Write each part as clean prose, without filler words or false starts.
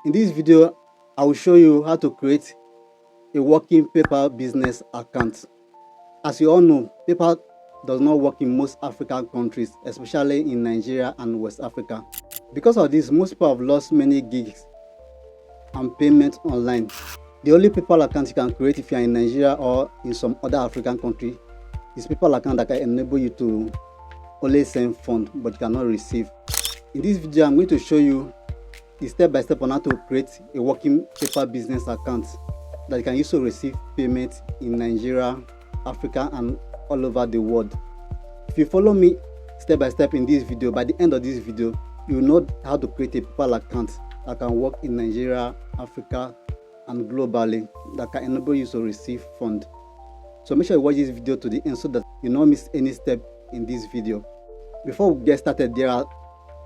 In this video, I will show you how to create a working PayPal business account. As you all know, PayPal does not work in most African countries, especially in Nigeria and West Africa. Because of this, most people have lost many gigs and payments online. The only PayPal account you can create if you are in Nigeria or in some other African country is PayPal account that can enable you to only send funds but you cannot receive. In this video, I'm going to show you the step-by-step on how to create a working PayPal business account that you can use to receive payments in Nigeria, Africa, and all over the world. If you follow me step-by-step in this video, by the end of this video, you will know how to create a PayPal account that can work in Nigeria, Africa, and globally, that can enable you to receive funds. So make sure you watch this video to the end so that you don't miss any step in this video. Before we get started, there are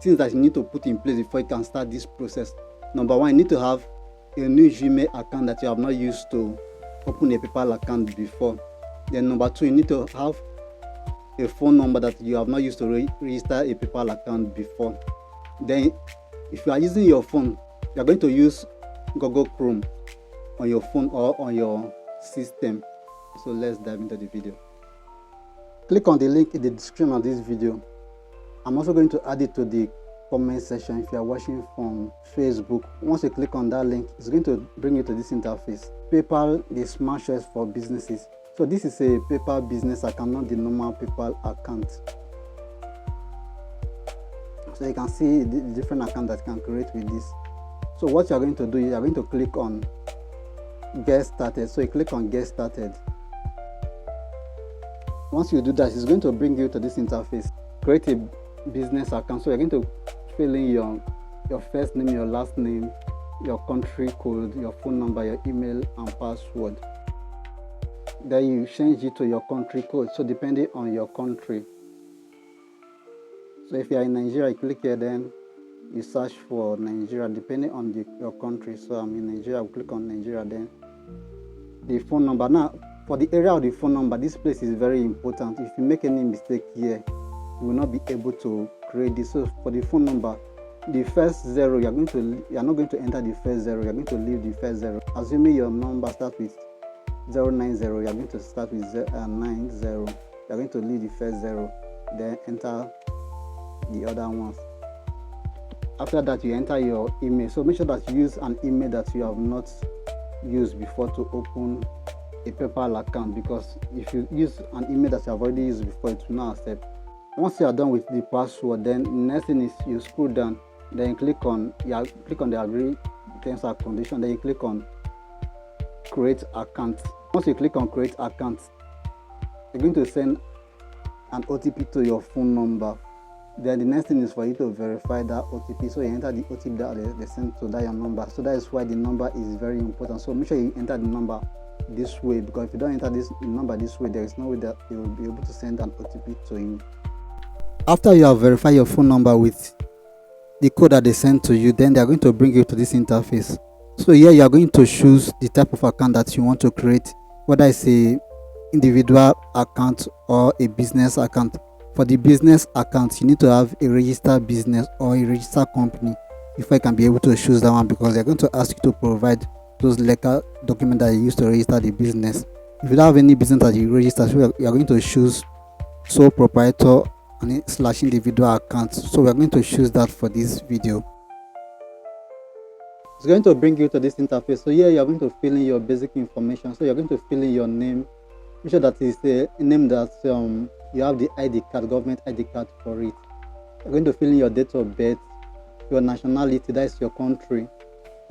things that you need to put in place before you can start this process. Number one, you need to have a new Gmail account that you have not used to open a PayPal account before. Then number two, you need to have a phone number that you have not used to register a PayPal account before. Then if you are using your phone, you are going to use Google Chrome on your phone or on your system. So let's dive into the video. Click on the link in the description of this video. I'm also going to add it to the comment section if you are watching from Facebook. Once you click on that link, it's going to bring you to this interface. PayPal, the smart choice for businesses. So this is a PayPal business account, not the normal PayPal account. So you can see the different account that you can create with this. So what you are going to do, you are going to click on Get Started. So you click on Get Started. Once you do that, it's going to bring you to this interface. Create a business account. So you're going to fill in your first name, your last name, your country code, your phone number, your email, and password. Then you change it to your country code. So depending on your country. So if you are in Nigeria, you click here, then you search for Nigeria depending on your country. So I'm in Nigeria, I'll click on Nigeria, then the phone number. Now for the area of the phone number, this place is very important. If you make any mistake here, you will not be able to create this. So for the phone number, the first zero, you are not going to enter the first zero, you are going to leave the first zero. Assuming your number starts with 090, you are going to start with 90. You are going to leave the first zero, then enter the other ones. After that, you enter your email. So make sure that you use an email that you have not used before to open a PayPal account, because if you use an email that you have already used before, it will not accept. Once you are done with the password, then the next thing is you scroll down, then you click on the agree terms and conditions, then you click on create account. Once you click on create account, you're going to send an OTP to your phone number. Then the next thing is for you to verify that OTP. So you enter the OTP that they send to that your number. So that is why the number is very important. So make sure you enter the number this way, because if you don't enter this number this way, there is no way that they will be able to send an OTP to you. After you have verified your phone number with the code that they send to you, then they are going to bring you to this interface. So here you are going to choose the type of account that you want to create, whether it's a individual account or a business account. For the business account, you need to have a registered business or a registered company before you can be able to choose that one, because they're going to ask you to provide those legal documents that you use to register the business. If you don't have any business that you register, so you are going to choose sole proprietor and / individual account. So we are going to choose that for this video. It's going to bring you to this interface. So here you are going to fill in your basic information. So you're going to fill in your name. Make sure that it's a name that you have the ID card, government ID card for it. You're going to fill in your date of birth, your nationality, that is your country.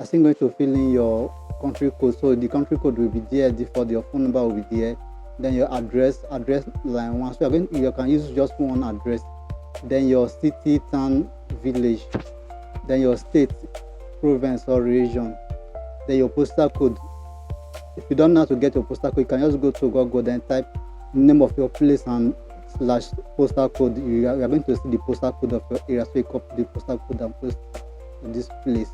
I think going to fill in your country code. So the country code will be there, default, your phone number will be there. Then your address line 1. So you can use just one address. Then your city, town, village. Then your state, province or region. Then your postal code. If you don't know how to get your postal code, you can just go to Google, then type the name of your place and / postal code. You are going to see the postal code of your area. So you copy the postal code and post in this place.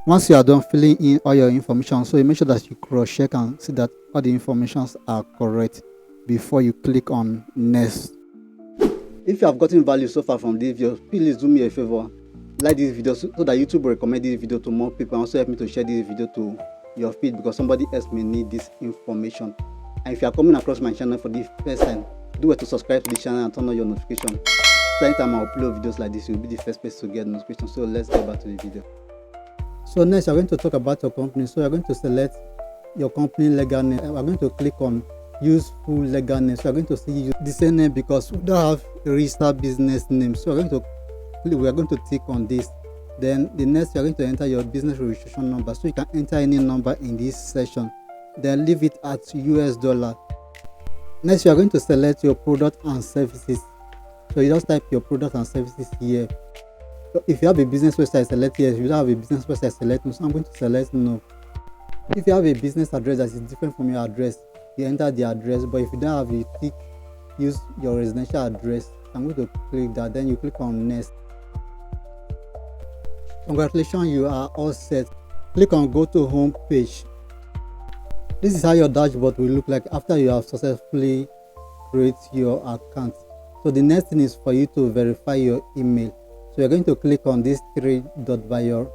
Once you are done filling in all your information, so you make sure that you cross check and see that all the informations are correct before you click on next. If you have gotten value so far from this video, please do me a favor. like this video so that YouTube will recommend this video to more people, and also help me to share this video to your feed, because somebody else may need this information. And if you are coming across my channel for the first time, do well to subscribe to the channel and turn on your notification. So anytime I upload videos like this, you'll be the first person to get notification. So let's get back to the video. So next, we're going to talk about your company. So you're going to select your company legal name. We're going to click on use full legal name. So you're going to see the same name because we don't have a registered business name. So we are going to tick on this. Then the next, you're going to enter your business registration number. So you can enter any number in this section. Then leave it at $. Next, you are going to select your product and services. So you just type your product and services here. So if you have a business website, select yes. If you don't have a business website, select no. So I'm going to select no. If you have a business address that is different from your address, you enter the address. But if you don't have, you tick use your residential address. I'm going to click that. Then you click on next. Congratulations, you are all set. Click on go to home page. This is how your dashboard will look like after you have successfully created your account. So the next thing is for you to verify your email. So you're going to click on this 3 dot by your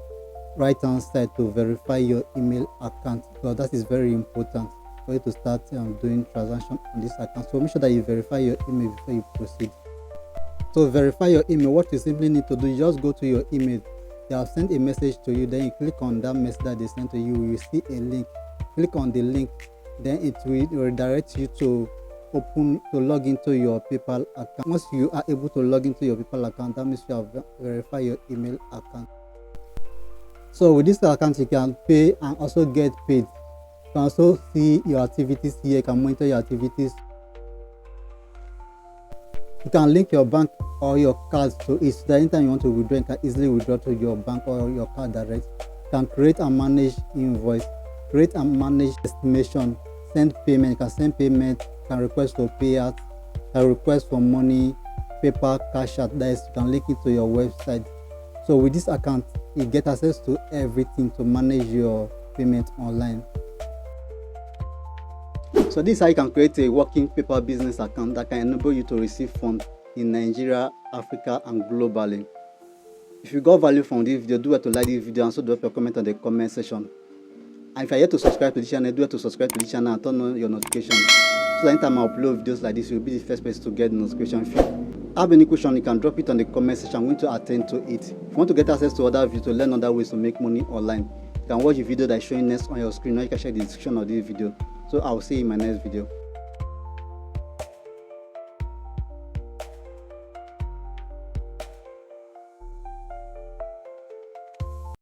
right hand side to verify your email account, because that is very important for you to start doing transaction on this account. So make sure that you verify your email before you proceed. So verify your email, what you simply need to do is just go to your email. They have sent a message to you, then you click on that message that they sent to you. You will see a link. Click on the link, then it will redirect you to log into your PayPal account. Once you are able to log into your PayPal account, that means you have verified your email account. So with this account, you can pay and also get paid. You can also see your activities here. You can monitor your activities. You can link your bank or your cards to it, so that anytime you want to withdraw, you can easily withdraw to your bank or your card direct. You can create and manage invoice, create and manage estimation, send payment. You can send payment, you can request for payout, you can request for money, PayPal, cash out. That is, you can link it to your website. So with this account, you get access to everything to manage your payment online. So this is how you can create a working PayPal business account that can enable you to receive funds in Nigeria, Africa, and globally. If you got value from this video, do well to like this video and also drop your comment on the comment section. And if you are yet to subscribe to the channel, do well to subscribe to the channel and turn on your notifications, so that anytime I upload videos like this, you'll be the first person to get the notification. If you have any question, you can drop it on the comment section. I'm going to attend to it. If you want to get access to other videos to learn other ways to make money online, you can watch the video that is showing next on your screen, or you can share the description of this video. So I'll see you in my next video.